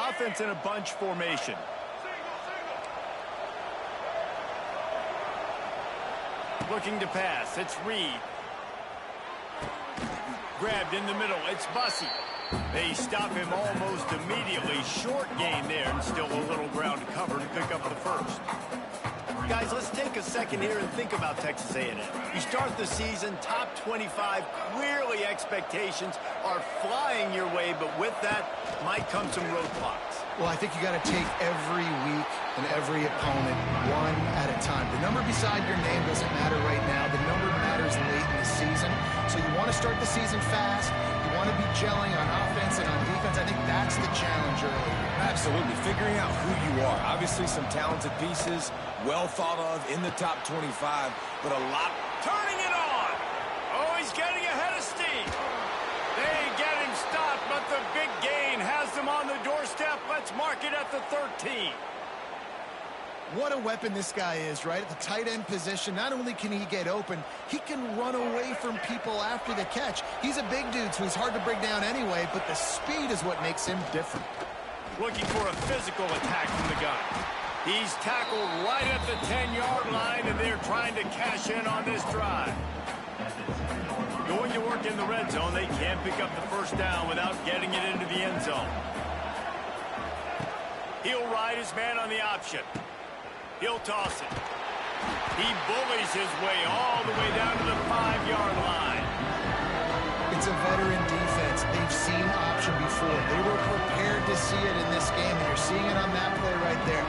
offense in a bunch formation. Looking to pass. It's Reed. Grabbed in the middle. It's Bussey. They stop him almost immediately. Short gain there, and still a little ground to cover to pick up the first. Guys, let's take a second here and think about Texas A&M. You start the season top 25. Clearly expectations are flying your way, but with that might come some roadblocks. Well, I think you got to take every week and every opponent one at a time. The number beside your name doesn't matter right now. The number matters late in the season. So you want to start the season fast. You want to be gelling on offense and on defense. I think that's the challenge early. Absolutely. Figuring out who you are. Obviously some talented pieces, well thought of in the top 25, but a lot. Turning it on. Oh, he's getting ahead of steam. They get him stopped, but the big gain has them on the doorstep. Let's mark it at the 13. What a weapon this guy is, right? At the tight end position, not only can he get open, he can run away from people after the catch. He's a big dude, so he's hard to bring down anyway, but the speed is what makes him different. Looking for a physical attack from the gun. He's tackled right at the 10-yard line, and they're trying to cash in on this drive. Going to work in the red zone. They can't pick up the first down without getting it into the end zone. He'll ride his man on the option. He'll toss it. He bullies his way all the way down to the 5-yard line. It's a veteran defense. They've seen option before. They were prepared to see it in this game, and you're seeing it on that play right there.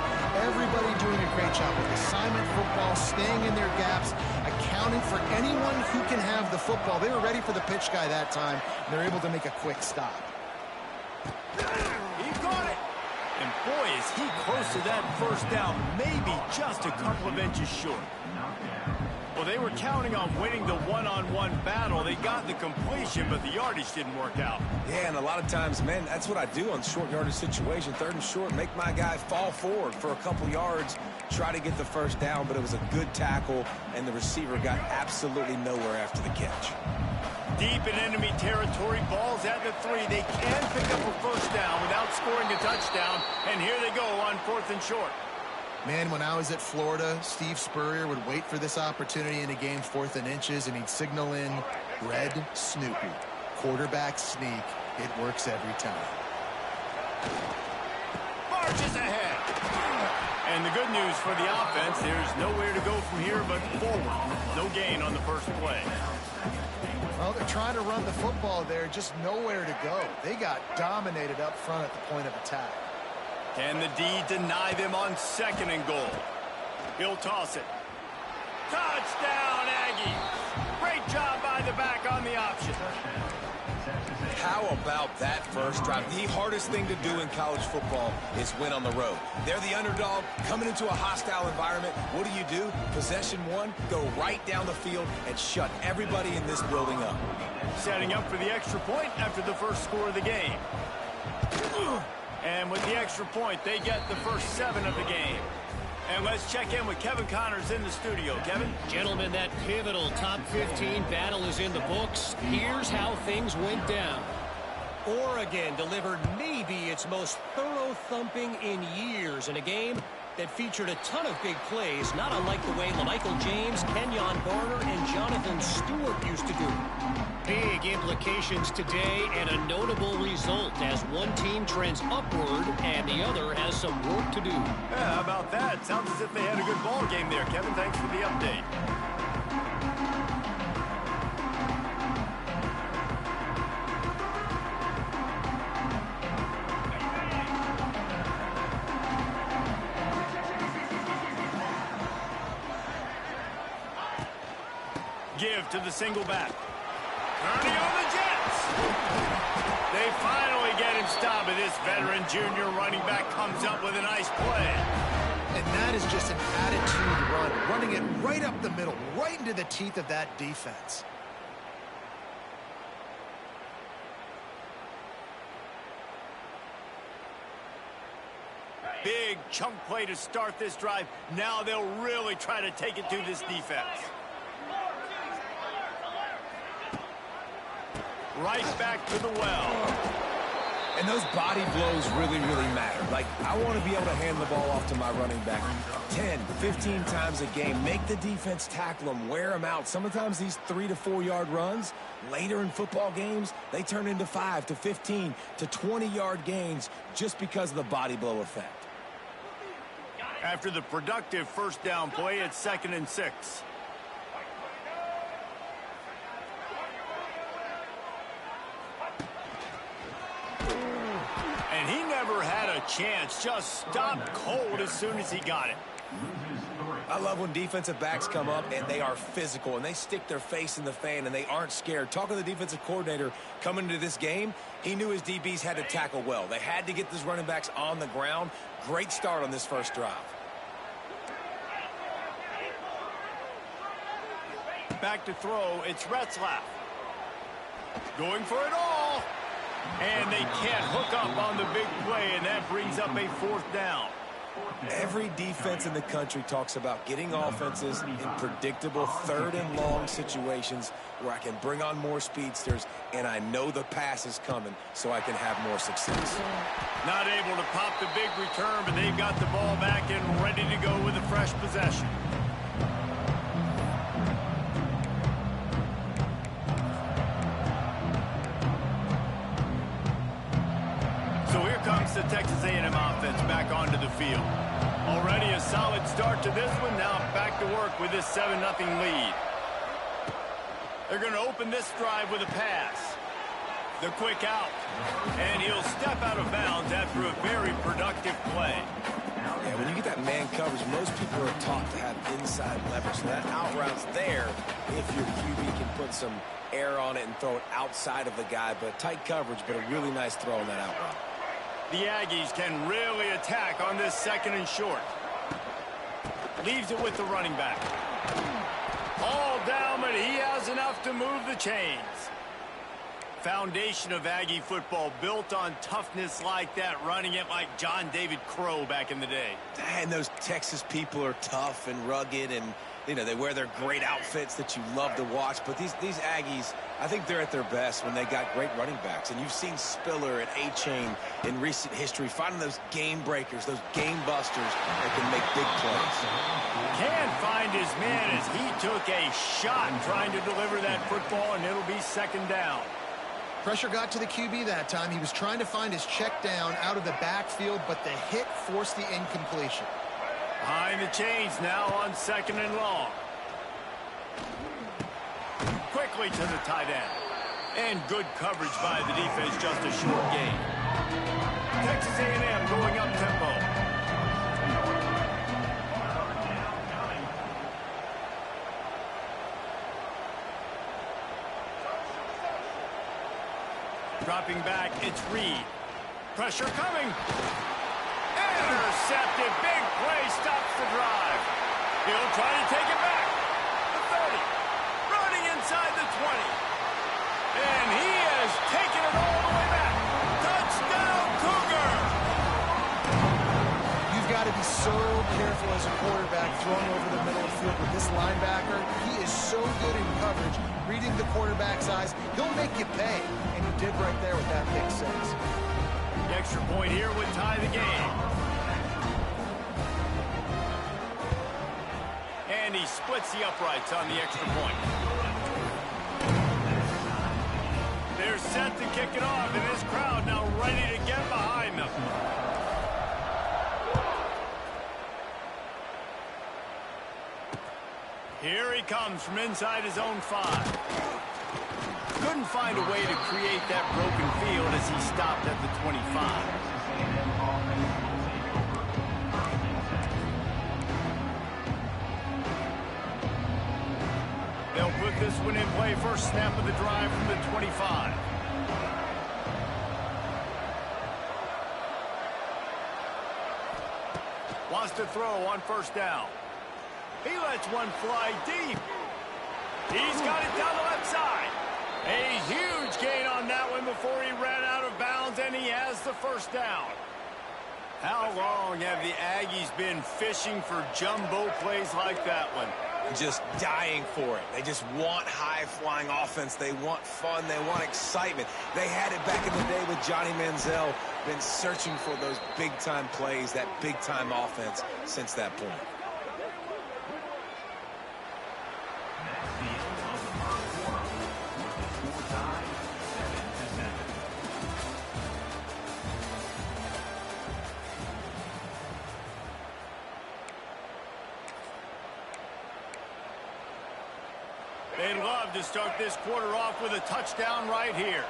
Everybody doing a great job with assignment football, staying in their gaps, accounting for anyone who can have the football. They were ready for the pitch guy that time, and they're able to make a quick stop. He caught it. And boy, is he close to that first down, maybe just a couple of inches short. Well, they were counting on winning the one-on-one battle. They got the completion, but the yardage didn't work out. Yeah, and a lot of times, man, that's what I do on short yardage situation. 3rd and short, make my guy fall forward for a couple yards, try to get the first down, but it was a good tackle, and the receiver got absolutely nowhere after the catch. Deep in enemy territory, ball's at the 3. They can pick up a first down without scoring a touchdown, and here they go on 4th and short. Man, when I was at Florida, Steve Spurrier would wait for this opportunity in a game 4th and inches, and he'd signal in Red Snoopy. Quarterback sneak. It works every time. Marches ahead. And the good news for the offense, there's nowhere to go from here but forward. No gain on the first play. Well, they're trying to run the football there, just nowhere to go. They got dominated up front at the point of attack. Can the D deny them on 2nd and goal? He'll toss it. Touchdown, Aggies. Great job by the back on the option. How about that first drive? The hardest thing to do in college football is win on the road. They're the underdog coming into a hostile environment. What do? Possession 1, go right down the field and shut everybody in this building up. Setting up for the extra point after the first score of the game. And with the extra point, they get the first 7 of the game. And let's check in with Kevin Connors in the studio. Kevin? Gentlemen, that pivotal top 15 battle is in the books. Here's how things went down. Oregon delivered maybe its most thorough thumping in years in a game that featured a ton of big plays, not unlike the way LaMichael James, Kenyon Barner, and Jonathan Stewart used to do. Big implications today and a notable result as one team trends upward and the other has some work to do. Yeah, how about that? Sounds as if they had a good ball game there, Kevin. Thanks for the update. Give to the single back. Turning on the Jets. They finally get him stopped, but this veteran junior running back comes up with a nice play. And that is just an attitude run, running it right up the middle, right into the teeth of that defense. Big chunk play to start this drive. Now they'll really try to take it to this defense. Right back to the well. And those body blows really, really matter. Like, I want to be able to hand the ball off to my running back 10, 15 times a game. Make the defense tackle them, wear them out. Sometimes these 3 to 4 yard runs, later in football games, they turn into 5 to 15 to 20 yard gains just because of the body blow effect. After the productive first down play, it's 2nd and 6. And he never had a chance, just stopped cold as soon as he got it. I love when defensive backs come up and they are physical and they stick their face in the fan and they aren't scared. Talking to the defensive coordinator coming into this game, he knew his DBs had to tackle well. They had to get these running backs on the ground. Great start on this first drive. Back to throw, it's Retzlaff. Going for it all. And they can't hook up on the big play, and that brings up a 4th down. Every defense in the country talks about getting offenses in predictable 3rd and long situations where I can bring on more speedsters and I know the pass is coming so I can have more success. Not able to pop the big return, but they've got the ball back and ready to go with a fresh possession. So here comes the Texas A&M offense back onto the field. Already a solid start to this one. Now back to work with this 7-0 lead. They're going to open this drive with a pass. The quick out. And he'll step out of bounds after a very productive play. Yeah, when you get that man coverage, most people are taught to have inside leverage. So that out route's there if your QB can put some air on it and throw it outside of the guy. But tight coverage, but a really nice throw on that out route. The Aggies can really attack on this 2nd and short. Leaves it with the running back. All down, but he has enough to move the chains. Foundation of Aggie football built on toughness like that, running it like John David Crow back in the day. And those Texas people are tough and rugged, and you know, they wear their great outfits that you love to watch. But these Aggies, I think they're at their best when they got great running backs. And you've seen Spiller and A-Chain in recent history finding those game breakers, those game busters that can make big plays. Can't find his man as he took a shot trying to deliver that football, and it'll be 2nd down. Pressure got to the QB that time. He was trying to find his check down out of the backfield, but the hit forced the incompletion. Behind the chains now on 2nd and long. Quickly to the tight end. And good coverage by the defense, just a short gain. Texas A&M going up tempo. Dropping back, it's Reed. Pressure coming. Intercepted. Big play stops the drive. He'll try to take it back. The 30. Running inside the 20. And he has taken it all the way back. Touchdown, Cougar! You've got to be so careful as a quarterback throwing over the middle of the field with this linebacker. He is so good in coverage, reading the quarterback's eyes. He'll make you pay, and he did right there with that pick 6. The extra point here would tie the game. And he splits the uprights on the extra point. They're set to kick it off, and this crowd now ready to get behind them. Here he comes from inside his own 5. Couldn't find a way to create that broken field as he stopped at the 25. They'll put this one in play. First snap of the drive from the 25. Wants to throw on 1st down. He lets one fly deep. He's got it down the left side. A huge gain on that one before he ran out of bounds, and he has the 1st down. How long have the Aggies been fishing for jumbo plays like that one? just dying for it. They just want high-flying offense. They want fun. They want excitement. They had it back in the day with Johnny Manziel. Been searching for those big-time plays, that big-time offense since that point. They'd love to start this quarter off with a touchdown right here.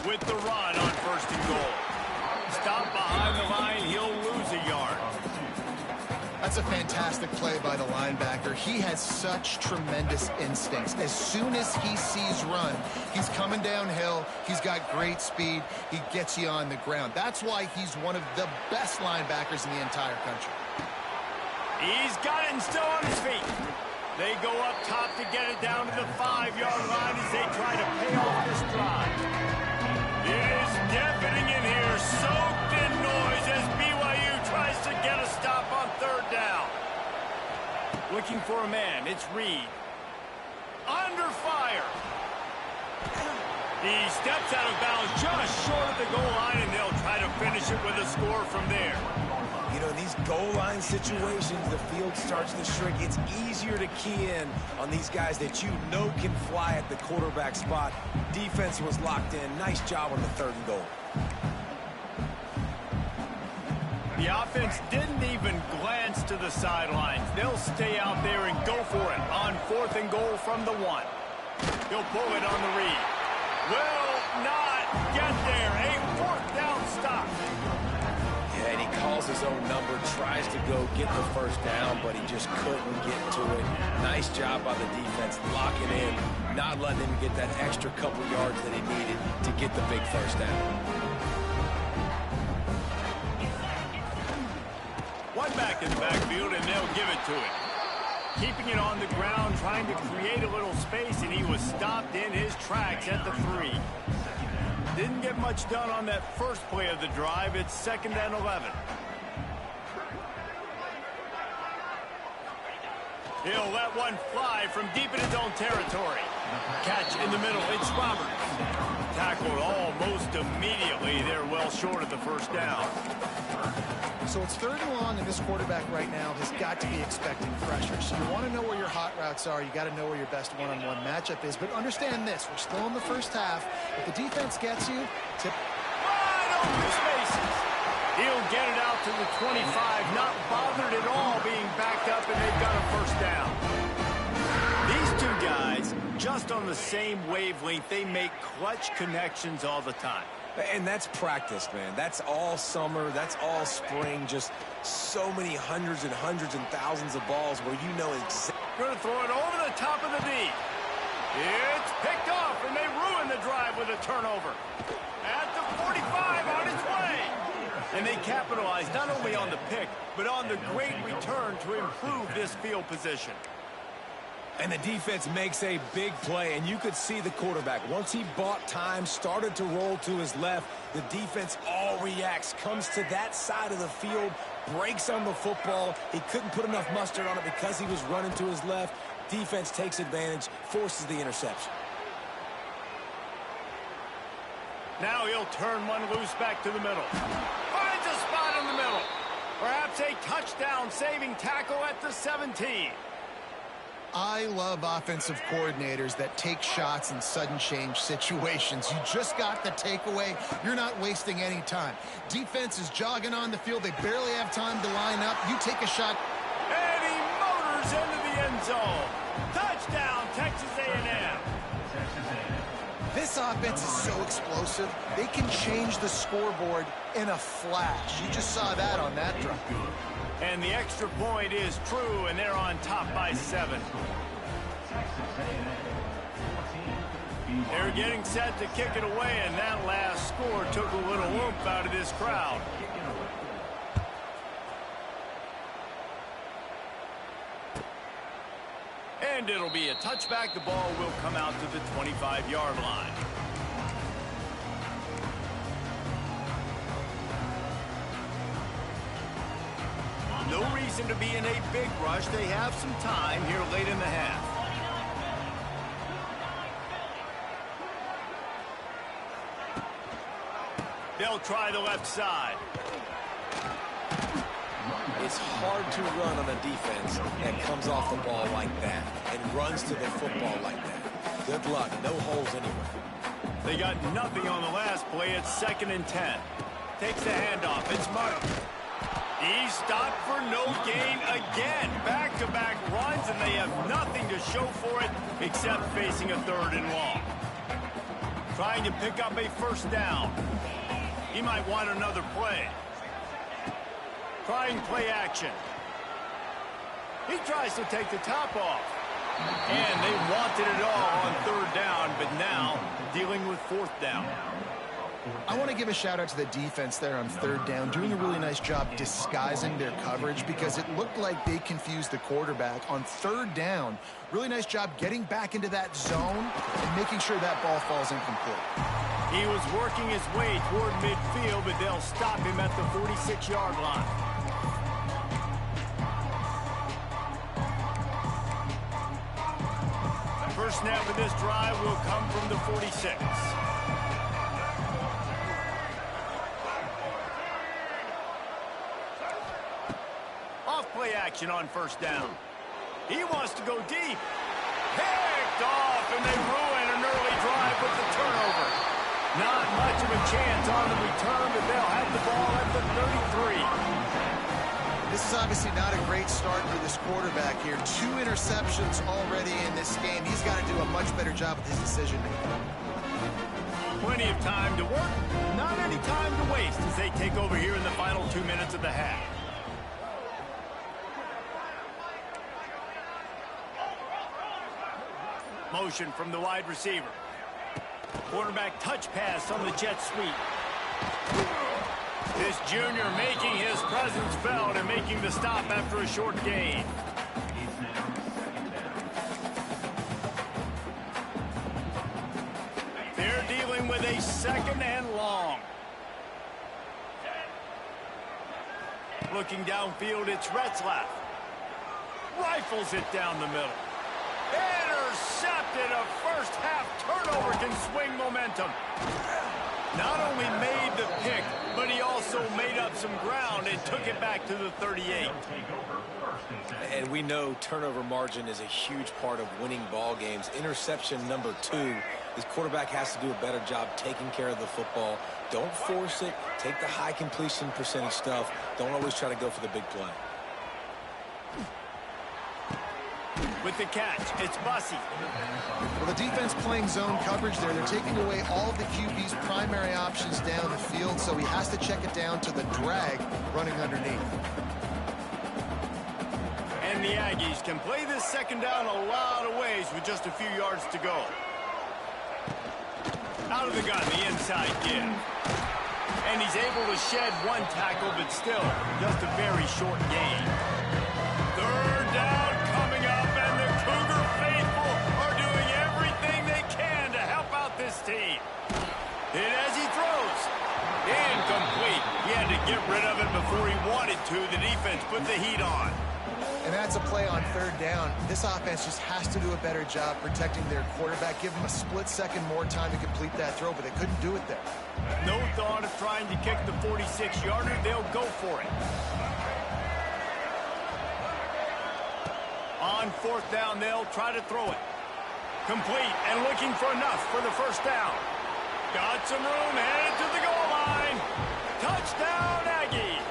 With the run on 1st and goal. Stop behind the line, he'll lose a yard. That's a fantastic play by the linebacker. He has such tremendous instincts. As soon as he sees run, he's coming downhill. He's got great speed. He gets you on the ground. That's why he's one of the best linebackers in the entire country. He's got it and still on his feet. They go up top to get it down to the 5-yard line as they try to pay off this drive. It is deafening in here, soaked in noise as BYU tries to get a stop on 3rd down. Looking for a man, it's Reed. Under fire. He steps out of bounds just short of the goal line, and they'll try to finish it with a score from there. You know, in these goal line situations, the field starts to shrink. It's easier to key in on these guys that you know can fly at the quarterback spot. Defense was locked in. Nice job on the 3rd and goal. The offense didn't even glance to the sidelines. They'll stay out there and go for it on 4th and goal from the 1. He'll pull it on the read. Will not get there. A 4th down stop. Yeah, and he calls his own number, tries to go get the 1st down, but he just couldn't get to it. Nice job by the defense, locking in, not letting him get that extra couple yards that he needed to get the big 1st down. One back in the backfield, and they'll give it to it. Keeping it on the ground, trying to create a little space, and he was stopped in his tracks at the 3. Didn't get much done on that first play of the drive. It's 2nd and 11. He'll let one fly from deep in his own territory. Catch in the middle. It's Roberts. Tackled almost immediately. They're well short of the 1st down. So it's 3rd and long, and this quarterback right now has got to be expecting pressure. So you want to know where your hot routes are. You got to know where your best one-on-one matchup is. But understand this: we're still in the 1st half. If the defense gets you, wide open spaces. He'll get it out to the 25, not bothered at all being backed up, and they've got a 1st down. These two guys, just on the same wavelength, they make clutch connections all the time. And that's practice, man. That's all summer. That's all spring. Just so many hundreds and thousands of balls where you know exactly. Going to throw it over the top of the D. It's picked off, and they ruin the drive with a turnover. At the 45 on its way. And they capitalize not only on the pick, but on the great return to improve this field position. And the defense makes a big play, and you could see the quarterback. Once he bought time, started to roll to his left, the defense all reacts, comes to that side of the field, breaks on the football. He couldn't put enough mustard on it because he was running to his left. Defense takes advantage, forces the interception. Now he'll turn one loose back to the middle. Finds a spot in the middle. Perhaps a touchdown-saving tackle at the 17. I love offensive coordinators that take shots in sudden change situations. You just got the takeaway. You're not wasting any time. Defense is jogging on the field. They barely have time to line up. You take a shot. And he motors into the end zone. Touchdown, Texas A&M. This offense is so explosive, they can change the scoreboard in a flash. You just saw that on that drive. And the extra point is true, and they're on top by 7. They're getting set to kick it away, and that last score took a little oomph out of this crowd. And it'll be a touchback. The ball will come out to the 25-yard line. No reason to be in a big rush. They have some time here late in the half. They'll try the left side. It's hard to run on a defense that comes off the ball like that and runs to the football like that. Good luck. No holes anywhere. They got nothing on the last play. It's 2nd and 10. Takes the handoff. It's Mark. He's stopped for no gain again. Back-to-back runs, and they have nothing to show for it except facing a 3rd and long. Trying to pick up a 1st down. He might want another play. Trying play action. He tries to take the top off. And they wanted it all on 3rd down, but now dealing with 4th down. I want to give a shout out to the defense there on 3rd down, doing a really nice job disguising their coverage because it looked like they confused the quarterback on 3rd down. Really nice job getting back into that zone and making sure that ball falls incomplete. He was working his way toward midfield, but they'll stop him at the 46-yard line. First snap of this drive will come from the 46. Off play action on 1st down. He wants to go deep. Picked off, and they ruin an early drive with the turnover. Not much of a chance on the return, but they'll have the ball at the 33. This is obviously not a great start for this quarterback here. 2 interceptions already in this game. He's got to do a much better job with his decision-making. Plenty of time to work, not any time to waste as they take over here in the final 2 minutes of the half. Motion from the wide receiver. Quarterback touch pass on the jet sweep. This junior making his presence felt and making the stop after a short gain. They're dealing with a 2nd and long. Looking downfield, it's Retzlaff. Rifles it down the middle. Intercepted. A first-half turnover can swing momentum. Not only made the pick, but he also made up some ground and took it back to the 38. And we know turnover margin is a huge part of winning ball games. Interception number 2. This quarterback has to do a better job taking care of the football. Don't force it. Take the high completion percentage stuff. Don't always try to go for the big play. With the catch, it's Bussey. Well, the defense playing zone coverage there. They're taking away all of the QB's primary options down the field, so he has to check it down to the drag running underneath. And the Aggies can play this 2nd down a lot of ways with just a few yards to go. Out of the gun, the inside give. And he's able to shed 1 tackle, but still just a very short gain. 3rd down coming up, and the Cougar faithful are doing everything they can to help out this team. And as he throws, incomplete. He had to get rid of it before he wanted to. The defense put the heat on. And that's a play on 3rd down. This offense just has to do a better job protecting their quarterback. Give him a split second more time to complete that throw, but they couldn't do it there. No thought of trying to kick the 46-yarder. They'll go for it. On 4th down, they'll try to throw it. Complete and looking for enough for the 1st down. Got some room, headed to the goal line. Touchdown, Aggies.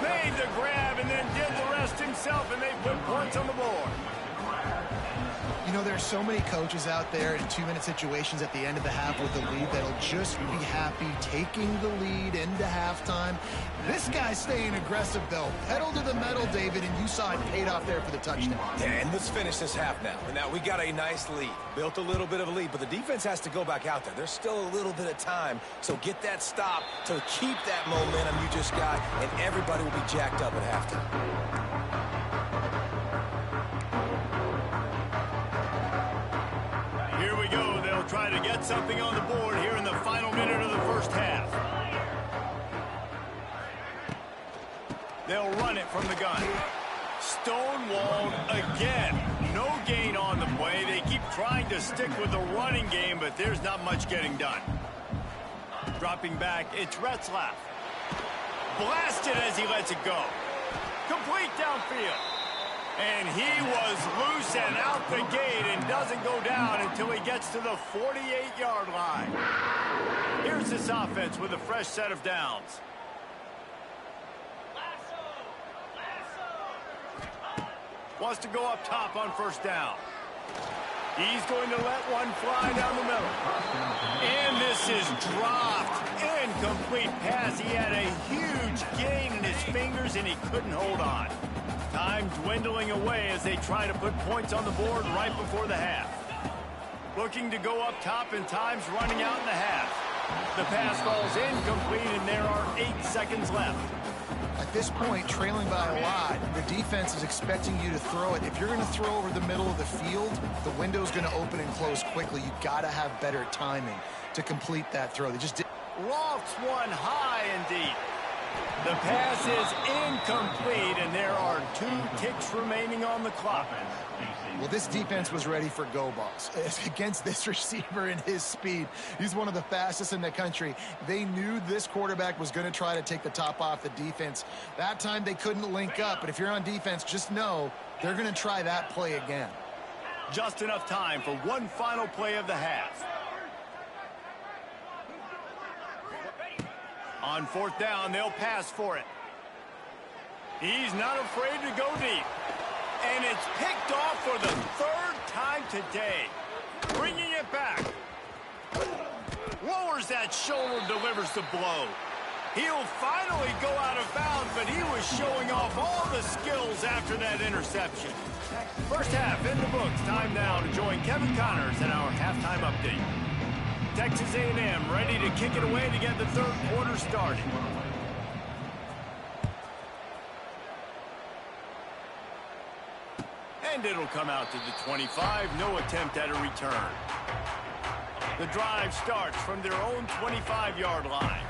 Made the grab and then did the rest himself, and they put points on the board. You know, there's so many coaches out there in 2-minute situations at the end of the half with the lead that'll just be happy taking the lead into halftime. This guy's staying aggressive, though. Pedal to the metal, David, and you saw it paid off there for the touchdown. Yeah, and let's finish this half now. Now, we got a nice lead. Built a little bit of a lead, but the defense has to go back out there. There's still a little bit of time, so get that stop to keep that momentum you just got, and everybody will be jacked up at halftime. Here we go. They'll try to get something on the board here in the final minute of the 1st half. They'll run it from the gun. stonewalled again. No gain on the play. They keep trying to stick with the running game, but there's not much getting done. Dropping back, it's Retzlaff. Blasted as he lets it go. Complete downfield. And he was loose and out the gate and doesn't go down until he gets to the 48-yard line. Here's this offense with a fresh set of downs. Wants to go up top on first down. He's going to let one fly down the middle. And this is dropped. Incomplete pass. He had a huge gain in his fingers, and he couldn't hold on. Time dwindling away as they try to put points on the board right before the half. Looking to go up top, and time's running out in the half. The pass falls incomplete, and there are 8 seconds left. At this point, trailing by a lot, the defense is expecting you to throw it. If you're going to throw over the middle of the field, the window's going to open and close quickly. You got to have better timing to complete that throw. They just did. Lofts one high indeed. The pass is incomplete, and there are 2 ticks remaining on the clock. Well, this defense was ready for go balls. Against this receiver and his speed, he's one of the fastest in the country. They knew this quarterback was going to try to take the top off the defense. That time they couldn't link up, but if you're on defense, just know they're going to try that play again. Just enough time for one final play of the half. On fourth down, they'll pass for it. He's not afraid to go deep. And it's picked off for the 3rd time today. Bringing it back. Lowers that shoulder, delivers the blow. He'll finally go out of bounds, but he was showing off all the skills after that interception. First half in the books. Time now to join Kevin Connors in our halftime update. Texas A&M ready to kick it away to get the 3rd quarter started. And it'll come out to the 25. No attempt at a return. The drive starts from their own 25-yard line.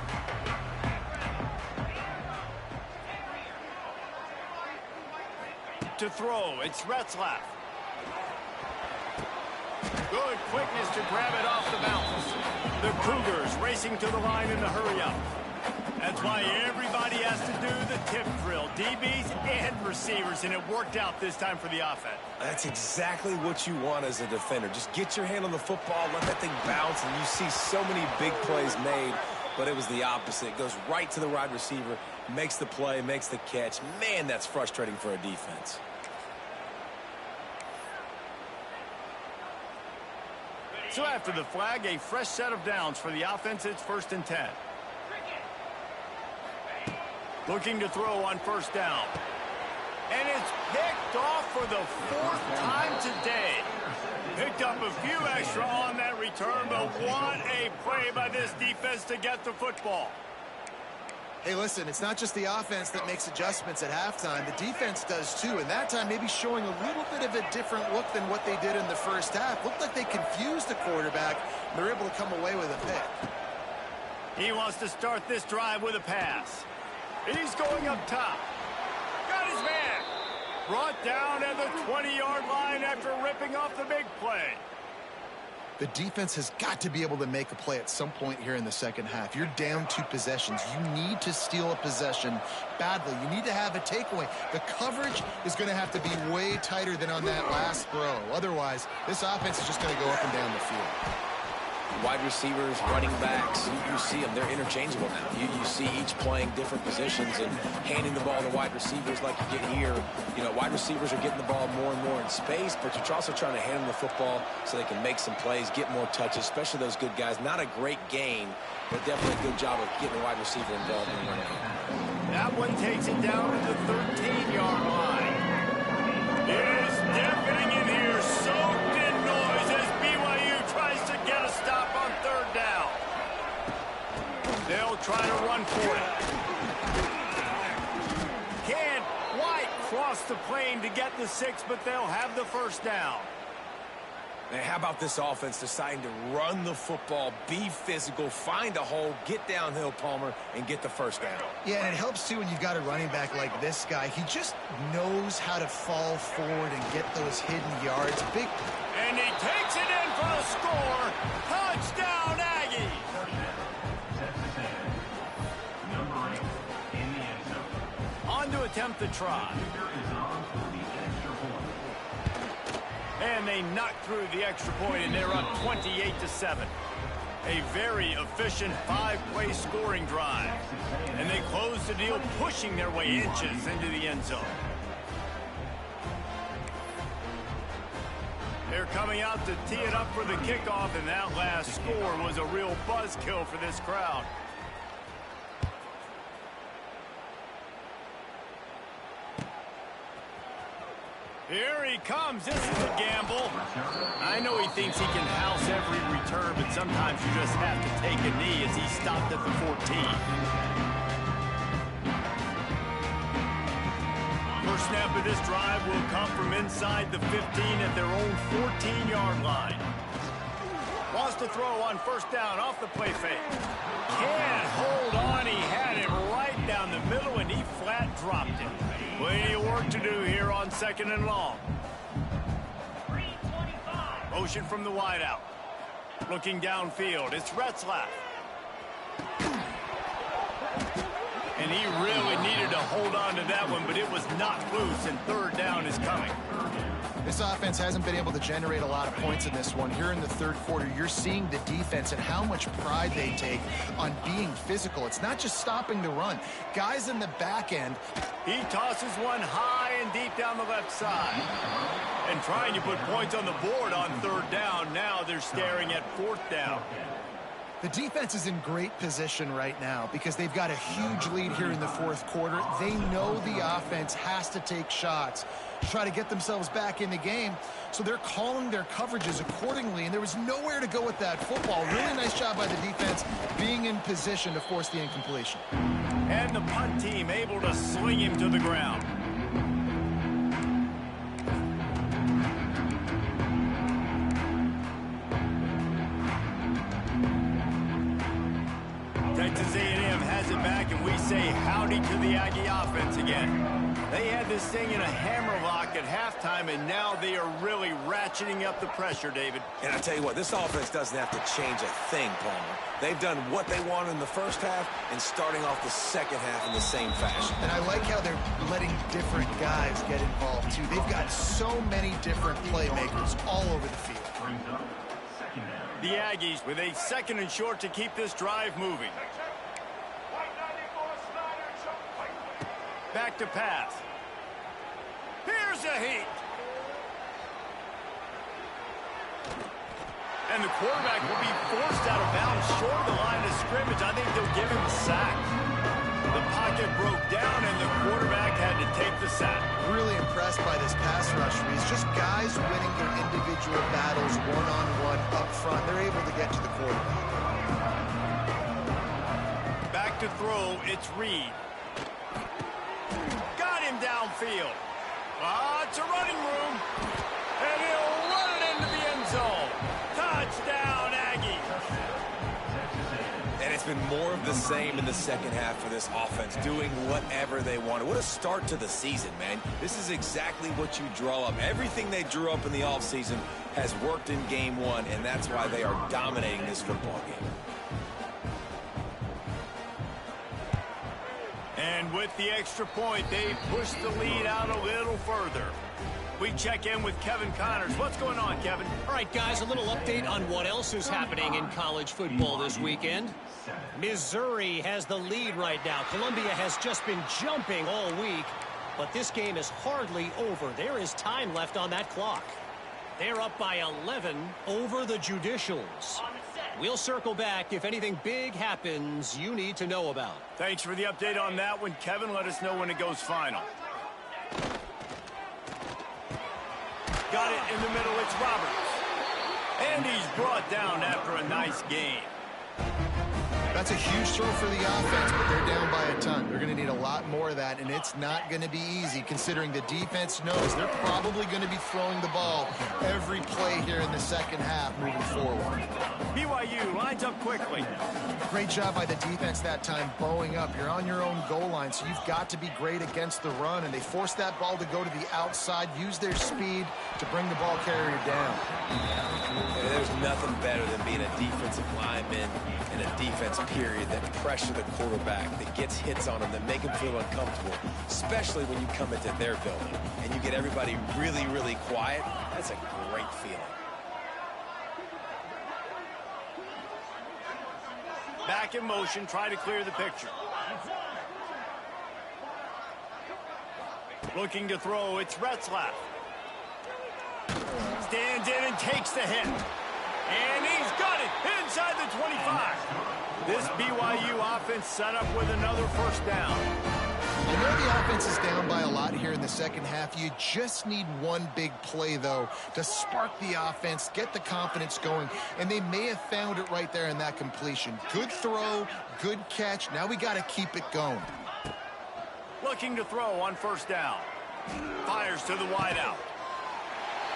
To throw, it's Retzlaff. Good quickness to grab it off the bounce. The Cougars racing to the line in the hurry-up. That's why everybody has to do the tip drill, DBs and receivers, and it worked out this time for the offense. That's exactly what you want as a defender. Just get your hand on the football, let that thing bounce, and you see so many big plays made, but it was the opposite. It goes right to the wide receiver, makes the play, makes the catch. Man, that's frustrating for a defense. So after the flag, a fresh set of downs for the offense. It's 1st and 10. Looking to throw on first down. And it's picked off for the 4th time today. Picked up a few extra on that return, but what a play by this defense to get the football. Hey, listen, it's not just the offense that makes adjustments at halftime. The defense does too, and that time maybe showing a little bit of a different look than what they did in the first half. Looked like they confused the quarterback, and they're able to come away with a pick. He wants to start this drive with a pass. He's going up top. Got his man. Brought down at the 20-yard line after ripping off the big play. The defense has got to be able to make a play at some point here in the second half. You're down 2 possessions. You need to steal a possession badly. You need to have a takeaway. The coverage is going to have to be way tighter than on that last throw. Otherwise, this offense is just going to go up and down the field. Wide receivers, running backs, you see them. They're interchangeable now. You see each playing different positions and handing the ball to wide receivers like you get here. You know, wide receivers are getting the ball more and more in space, but you're also trying to hand them the football so they can make some plays, get more touches, especially those good guys. Not a great game, but definitely a good job of getting the wide receiver involved in the running game. That one takes it down to the 13-yard line. It is deafening in here, soaked in noise as BYU tries to get a stop on 3rd down. They'll try to run for it. Can't quite cross the plane to get the 6, but they'll have the first down. And how about this offense deciding to run the football, be physical, find a hole, get downhill, Palmer, and get the first down? Yeah, and it helps, too, when you've got a running back like this guy. He just knows how to fall forward and get those hidden yards. Big. And he takes it in for a score. Touchdown, Aggies! On to attempt the try. And they knock through the extra point, and they're up 28-7. A very efficient 5-play scoring drive. And they close the deal, pushing their way inches into the end zone. They're coming out to tee it up for the kickoff, and that last score was a real buzzkill for this crowd. Here he comes. This is a gamble. I know he thinks he can house every return, but sometimes you just have to take a knee as he stopped at the 14. First snap of this drive will come from inside the 15 at their own 14-yard line. Wants to throw on first down off the play fake. Can't hold on. He had it right down the middle, and he flat dropped it. Plenty of work to do here on 2nd and long. Motion from the wideout. Looking downfield. It's Retzlaff. And he really needed to hold on to that one, but it was not loose, and 3rd down is coming. This offense hasn't been able to generate a lot of points in this one. Here in the 3rd quarter, you're seeing the defense and how much pride they take on being physical. It's not just stopping the run. Guys in the back end. He tosses one high and deep down the left side. And trying to put points on the board on 3rd down. Now they're staring at 4th down. The defense is in great position right now because they've got a huge lead here in the 4th quarter. They know the offense has to take shots to try to get themselves back in the game, so they're calling their coverages accordingly, and there was nowhere to go with that football. Really nice job by the defense being in position to force the incompletion. And the punt team able to sling him to the ground. Texas A&M has it back, and we say howdy to the Aggie offense again. They had this thing in a hammerlock at halftime, and now they are really ratcheting up the pressure, David. And I tell you what, this offense doesn't have to change a thing, Palmer. They've done what they wanted in the first half and starting off the second half in the same fashion. And I like how they're letting different guys get involved, too. They've got so many different playmakers all over the field. The Aggies with a 2nd and short to keep this drive moving. Back to pass. Here's a heat. And the quarterback will be forced out of bounds short of the line of scrimmage. I think they'll give him a sack. The pocket broke down, and the quarterback had to take the sack. Really impressed by this pass rush. It's just guys winning their individual battles one-on-one up front. They're able to get to the quarterback. Back to throw, it's Reed. Got him downfield. It's a running room. And he'll run it into the end zone. Touchdown, Aggie. And it's been more of the same in the second half for this offense, doing whatever they wanted. What a start to the season, man. This is exactly what you draw up. Everything they drew up in the offseason has worked in game 1, and that's why they are dominating this football game. And with the extra point, they push the lead out a little further. We check in with Kevin Connors. What's going on, Kevin? All right, guys, a little update on what else is happening in college football this weekend. Missouri has the lead right now. Columbia has just been jumping all week, but this game is hardly over. There is time left on that clock. They're up by 11 over the Judicials. We'll circle back if anything big happens you need to know about. Thanks for the update on that one, Kevin. Let us know when it goes final. Got it in the middle. It's Roberts. And he's brought down after a nice game. That's a huge throw for the offense, but they're down by a ton. They're going to need a lot more of that, and it's not going to be easy considering the defense knows they're probably going to be throwing the ball every play here in the second half moving forward. BYU lines up quickly. Great job by the defense that time, bowing up. You're on your own goal line, so you've got to be great against the run, and they force that ball to go to the outside, use their speed to bring the ball carrier down. Yeah, there's nothing better than being a defensive lineman in a defense period that pressure the quarterback, that gets hits on him, that make him feel uncomfortable, especially when you come into their building and you get everybody really, really quiet. That's a great feeling. Back in motion, try to clear the picture. Looking to throw, it's Retzlaff. Stands in and takes the hit. And he's got it inside the 25. This BYU offense set up with another first down. I know the offense is down by a lot here in the second half. You just need one big play, though, to spark the offense, get the confidence going, and they may have found it right there in that completion. Good throw, good catch. Now we got to keep it going. Looking to throw on first down. Fires to the wideout.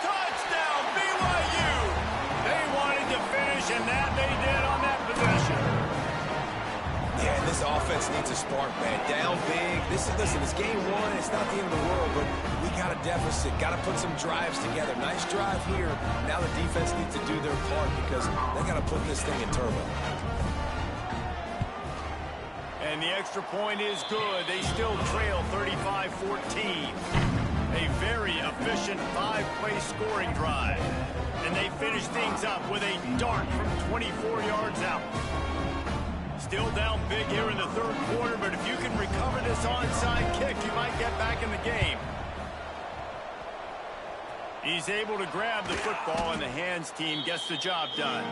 Touchdown, BYU! They wanted to finish, and that they did on that possession. Yeah, and this offense needs a spark, man. Down big. Listen, it's game one. It's not the end of the world, but we got a deficit. Got to put some drives together. Nice drive here. Now the defense needs to do their part because they got to put this thing in turbo. And the extra point is good. They still trail 35-14. A very efficient 5-play scoring drive. And they finish things up with a dart from 24 yards out. Still down big here in the third quarter, but if you can recover this onside kick, you might get back in the game. He's able to grab the football, and the hands team gets the job done.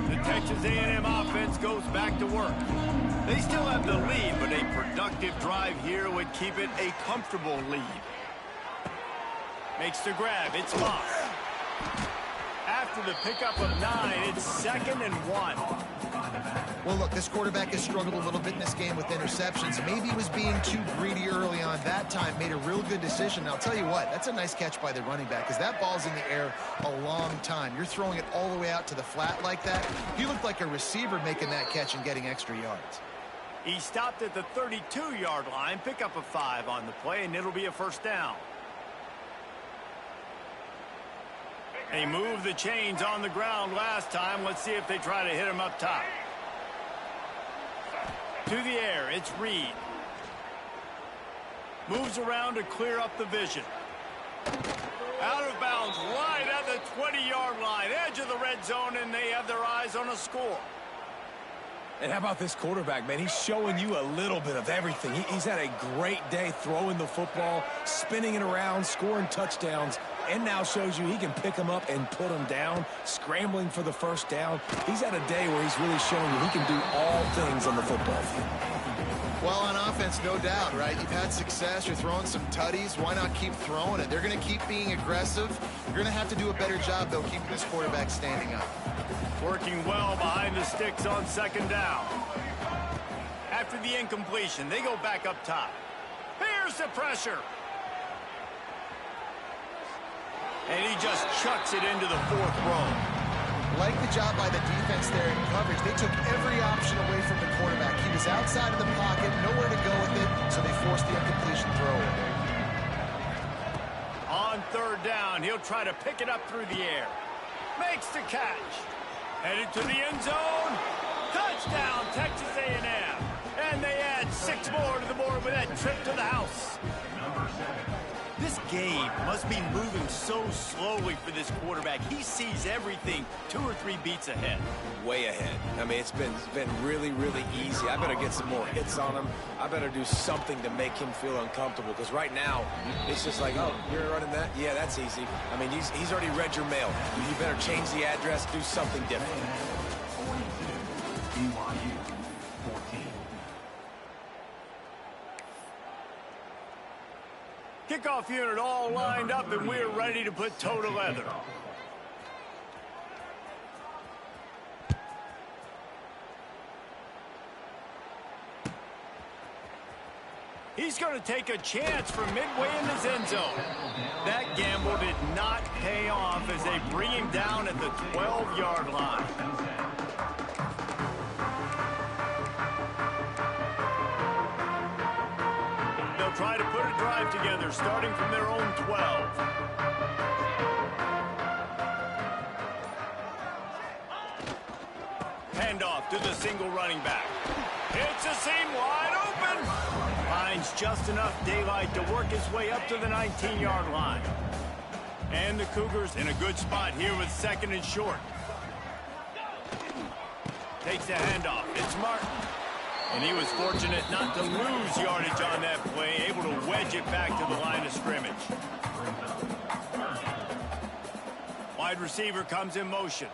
The Texas A&M offense goes back to work. They still have the lead, but a productive drive here would keep it a comfortable lead. Makes the grab. It's Moss. After the pickup of 9, it's 2nd and 1. Well, look, this quarterback has struggled a little bit in this game with interceptions. Maybe he was being too greedy early on. That time made a real good decision. I'll tell you what, that's a nice catch by the running back because that ball's in the air a long time. You're throwing it all the way out to the flat like that. He looked like a receiver making that catch and getting extra yards. He stopped at the 32-yard line, pick up a 5 on the play, and it'll be a first down. They moved the chains on the ground last time. Let's see if they try to hit him up top. To the air, it's Reed. Moves around to clear up the vision. Out of bounds, right at the 20-yard line, edge of the red zone, and they have their eyes on a score. And how about this quarterback, man? He's showing you a little bit of everything. He's had a great day throwing the football, spinning it around, scoring touchdowns, and now shows you he can pick them up and put them down, scrambling for the first down. He's had a day where he's really showing you he can do all things on the football field. Well, on offense, no doubt, right? You've had success. You're throwing some tutties. Why not keep throwing it? They're going to keep being aggressive. You're going to have to do a better job, though, keeping this quarterback standing up. Working well behind the sticks on second down. After the incompletion, they go back up top. Here's the pressure. And he just chucks it into the fourth row. Like the job by the defense there in coverage. They took every option away from the quarterback. He was outside of the pocket, nowhere to go with it, so they forced the incompletion throw. On third down, he'll try to pick it up through the air. Makes the catch. Headed to the end zone. Touchdown, Texas A&M. And they add 6 more to the board with that trip to the house. This game must be moving so slowly for this quarterback. He sees everything 2 or 3 beats ahead. Way ahead. I mean, it's been really, really easy. I better get some more hits on him. I better do something to make him feel uncomfortable because right now, it's just like, oh, you're running that? Yeah, that's easy. I mean, he's already read your mail. You better change the address, do something different. BYU 14. Kickoff unit all lined up, and we're ready to put toe to leather. He's going to take a chance from midway in his end zone. That gamble did not pay off as they bring him down at the 12-yard line. They'll try to put a drive together, starting from their own 12. Handoff to the single running back. Hits a seam wide open. Finds just enough daylight to work his way up to the 19-yard line. And the Cougars in a good spot here with second and short. Takes the handoff. It's Martin. And he was fortunate not to lose yardage on that play, able to wedge it back to the line of scrimmage. Wide receiver comes in motion.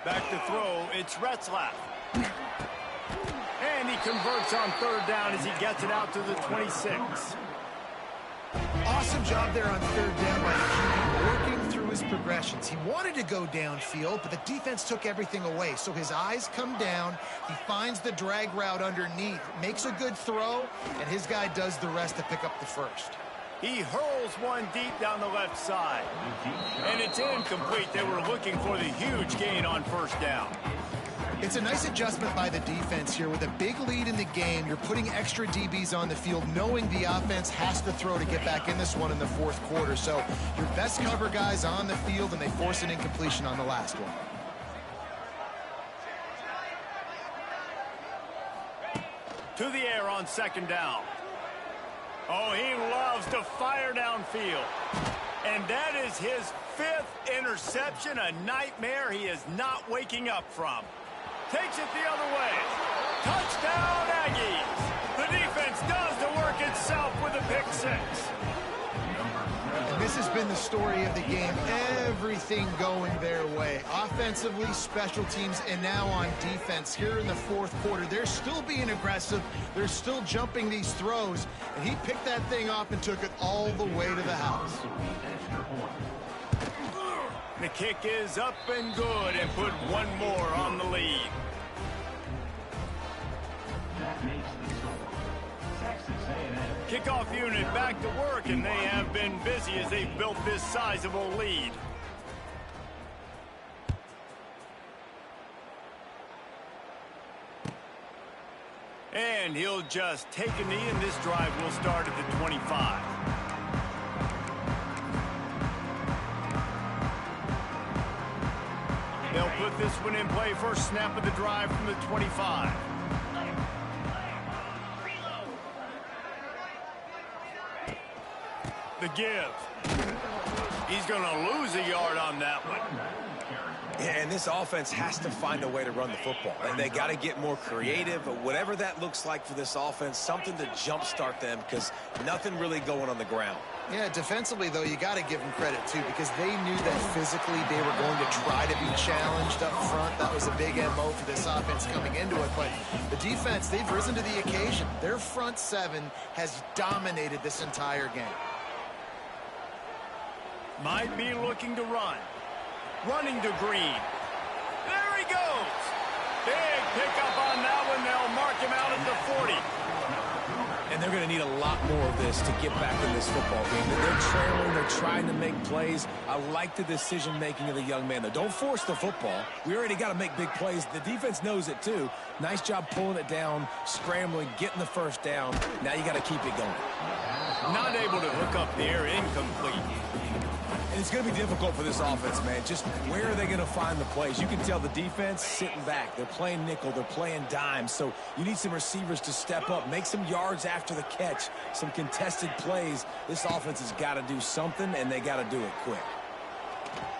Back to throw, it's Retzlaff. And he converts on third down as he gets it out to the 26. Awesome job there on third down by the QB, working through his progressions. He wanted to go downfield, but the defense took everything away. So his eyes come down, he finds the drag route underneath, makes a good throw, and his guy does the rest to pick up the first. He hurls one deep down the left side. And it's incomplete. They were looking for the huge gain on first down. It's a nice adjustment by the defense here. With a big lead in the game, you're putting extra DBs on the field, knowing the offense has to throw to get back in this one in the fourth quarter. So your best cover guys on the field, and they force an incompletion on the last one. To the air on second down. Oh, he loves to fire downfield. And that is his 5th interception, a nightmare he is not waking up from. Takes it the other way. Touchdown, Aggies. The defense does the work itself with a pick 6. And this has been the story of the game. Everything going their way. Offensively, special teams, and now on defense. Here in the fourth quarter, they're still being aggressive. They're still jumping these throws. And he picked that thing off and took it all the way to the house. The kick is up and good, and put one more on the lead. Kickoff unit back to work, and they have been busy as they've built this sizable lead. And he'll just take a knee, and this drive will start at the 25. They'll put this one in play. First snap of the drive from the 25. The give. He's going to lose a yard on that one. Yeah, and this offense has to find a way to run the football. And they got to get more creative, but whatever that looks like for this offense, something to jumpstart them, because nothing really going on the ground. Yeah, defensively, though, you got to give them credit, too, because they knew that physically they were going to try to be challenged up front. That was a big MO for this offense coming into it. But the defense, they've risen to the occasion. Their front seven has dominated this entire game. Might be looking to run. Running to Green. There he goes. Big pickup on that one. They'll mark him out at the 40. And they're going to need a lot more of this to get back in this football game. They're trailing. They're trying to make plays. I like the decision-making of the young man, though. Don't force the football. We already got to make big plays. The defense knows it, too. Nice job pulling it down, scrambling, getting the first down. Now you got to keep it going. Not able to hook up there. Incomplete. And it's going to be difficult for this offense, man. Just where are they going to find the plays? You can tell the defense sitting back. They're playing nickel. They're playing dime. So you need some receivers to step up, make some yards after the catch, some contested plays. This offense has got to do something, and they got to do it quick.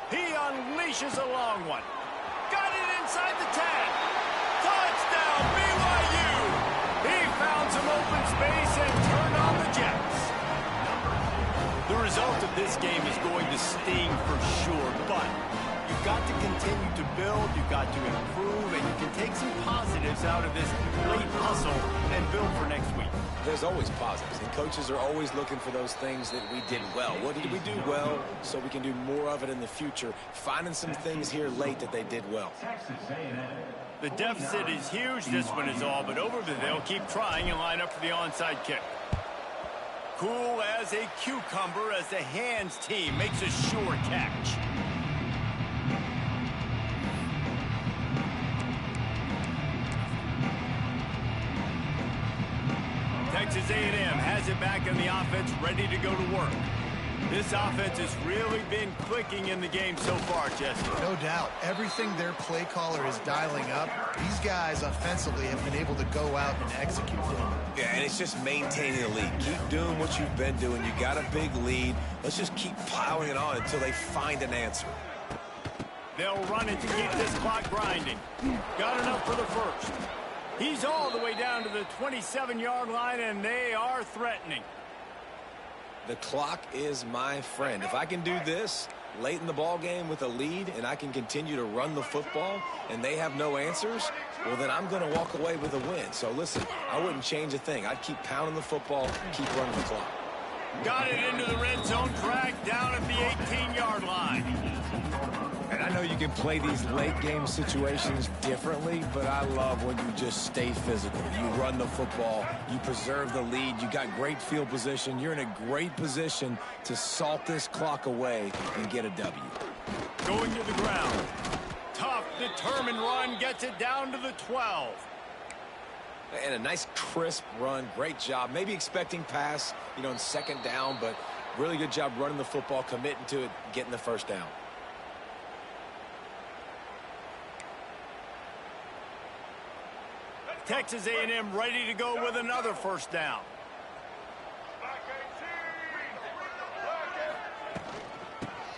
He unleashes a long one. Got it inside the 10. Touchdown, BYU. He found some open space and turned on the Jets. The result of this game is going to sting for sure, but you've got to continue to build, you've got to improve, and you can take some positives out of this late hustle and build for next week. there's always positives, and coaches are always looking for those things that we did well. What did we do well so we can do more of it in the future, finding some things here late that they did well. The deficit is huge, this one is all, but over they'll keep trying and line up for the onside kick. Cool as a cucumber as the hands team makes a sure catch. Texas A&M has it back in the offense, ready to go to work. This offense has really been clicking in the game so far, Jesse. No doubt. Everything their play caller is dialing up, these guys offensively have been able to go out and execute it. Yeah, and it's just maintaining the lead. Keep doing what you've been doing. You got a big lead. Let's just keep piling it on until they find an answer. They'll run it to keep this clock grinding. Got enough for the first. He's all the way down to the 27-yard line, and they are threatening. The clock is my friend. If I can do this late in the ball game with a lead and I can continue to run the football and they have no answers, well, then I'm going to walk away with a win. So, listen, I wouldn't change a thing. I'd keep pounding the football, keep running the clock. Got it into the red zone, track down at the 18-yard line. And I know you can play these late game situations differently, but I love when you just stay physical. You run the football, you preserve the lead, you got great field position. You're in a great position to salt this clock away and get a W. Going to the ground. Tough, determined run, gets it down to the 12. And a nice crisp run, great job. Maybe expecting pass, in second down, but really good job running the football, committing to it, getting the first down. Texas A&M ready to go with another first down.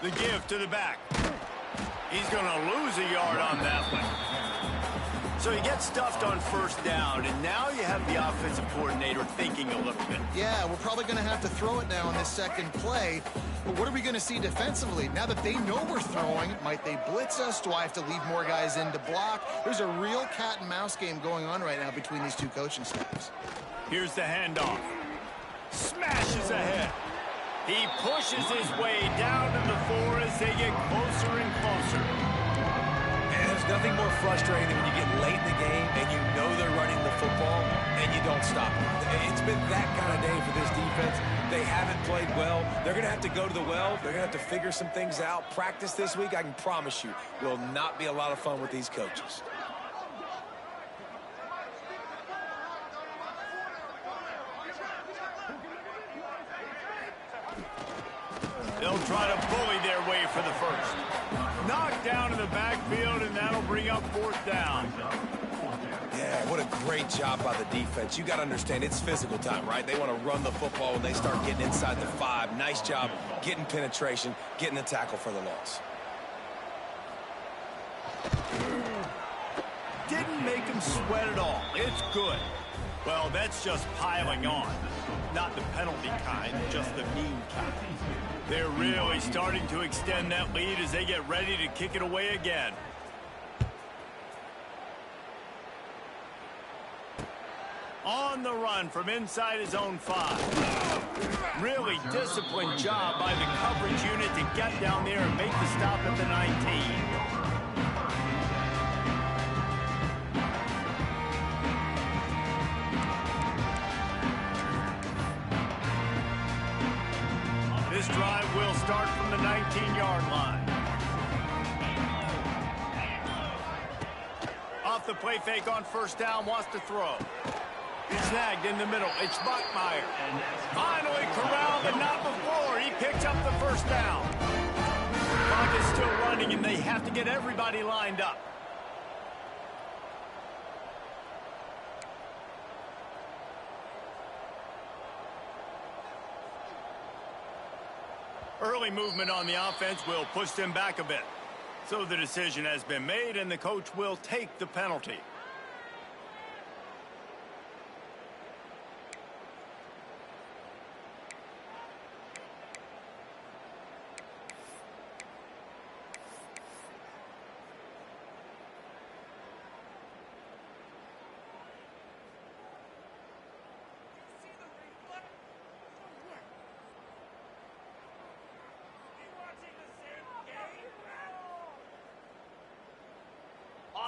The give to the back. He's going to lose a yard on that one. So he gets stuffed on first down, and now you have the offensive coordinator thinking a little bit. Yeah, we're probably going to have to throw it now on this second play. But what are we going to see defensively? Now that they know we're throwing, might they blitz us? Do I have to leave more guys in to block? There's a real cat and mouse game going on right now between these two coaching staffs. Here's the handoff. Smashes ahead. He pushes his way down to the 4 as they get closer and closer. And there's nothing more frustrating than when you get late in the game and you know they're running the football and you don't stop it. It's been that kind of day for this defense. They haven't played well. They're going to have to go to the well. They're going to have to figure some things out. Practice this week, I can promise you, will not be a lot of fun with these coaches. They'll try to bully their way for the first. Knocked down in the backfield, and that'll bring up fourth down. Yeah, what a great job by the defense. You got to understand, it's physical time, right? They want to run the football when they start getting inside the 5. Nice job getting penetration, getting the tackle for the loss. Didn't make him sweat at all. It's good. Well, that's just piling on. Not the penalty kind, just the mean kind. They're really starting to extend that lead as they get ready to kick it away again. On the run from inside his own 5. Really disciplined job by the coverage unit to get down there and make the stop at the 19. This drive will start from the 19-yard line. Off the play fake on first down, wants to throw. He's snagged in the middle. It's Buckmeyer. Finally corralled, but not before. He picks up the first down. Clock is still running, and they have to get everybody lined up. Early movement on the offense will push them back a bit. So the decision has been made, and the coach will take the penalty.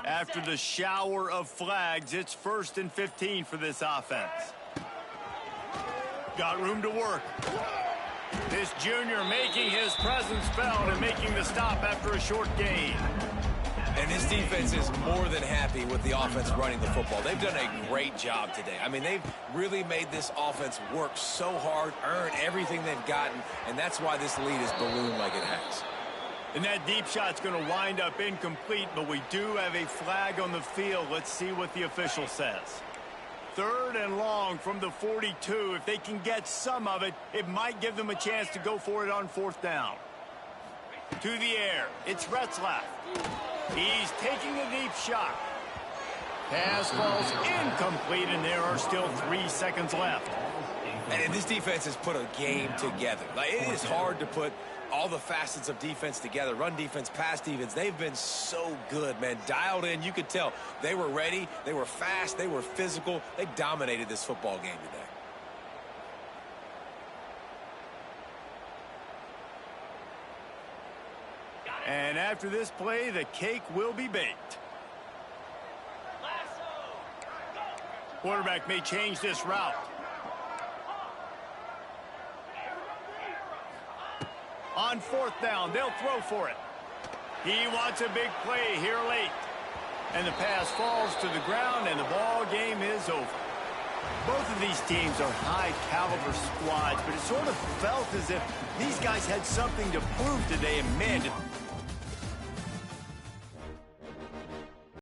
After the shower of flags, it's 1st and 15 for this offense. Got room to work. This junior making his presence felt and making the stop after a short gain. And this defense is more than happy with the offense running the football. They've done a great job today. I mean, they've really made this offense work so hard, earn everything they've gotten, and that's why this lead is ballooned like it has. And that deep shot's going to wind up incomplete, but we do have a flag on the field. Let's see what the official says. 3rd and long from the 42. If they can get some of it, it might give them a chance to go for it on 4th down. To the air. It's Retzlaff. He's taking a deep shot. Pass falls incomplete, and there are still 3 seconds left. And this defense has put a game together. Like, it is hard to put all the facets of defense together. Run defense, pass defense. They've been so good, man. Dialed in. You could tell they were ready. They were fast. They were physical. They dominated this football game today. And after this play, the cake will be baked. Quarterback may change this route. On 4th down, they'll throw for it. He wants a big play here late. And the pass falls to the ground, and the ball game is over. Both of these teams are high-caliber squads, but it sort of felt as if these guys had something to prove today, and man,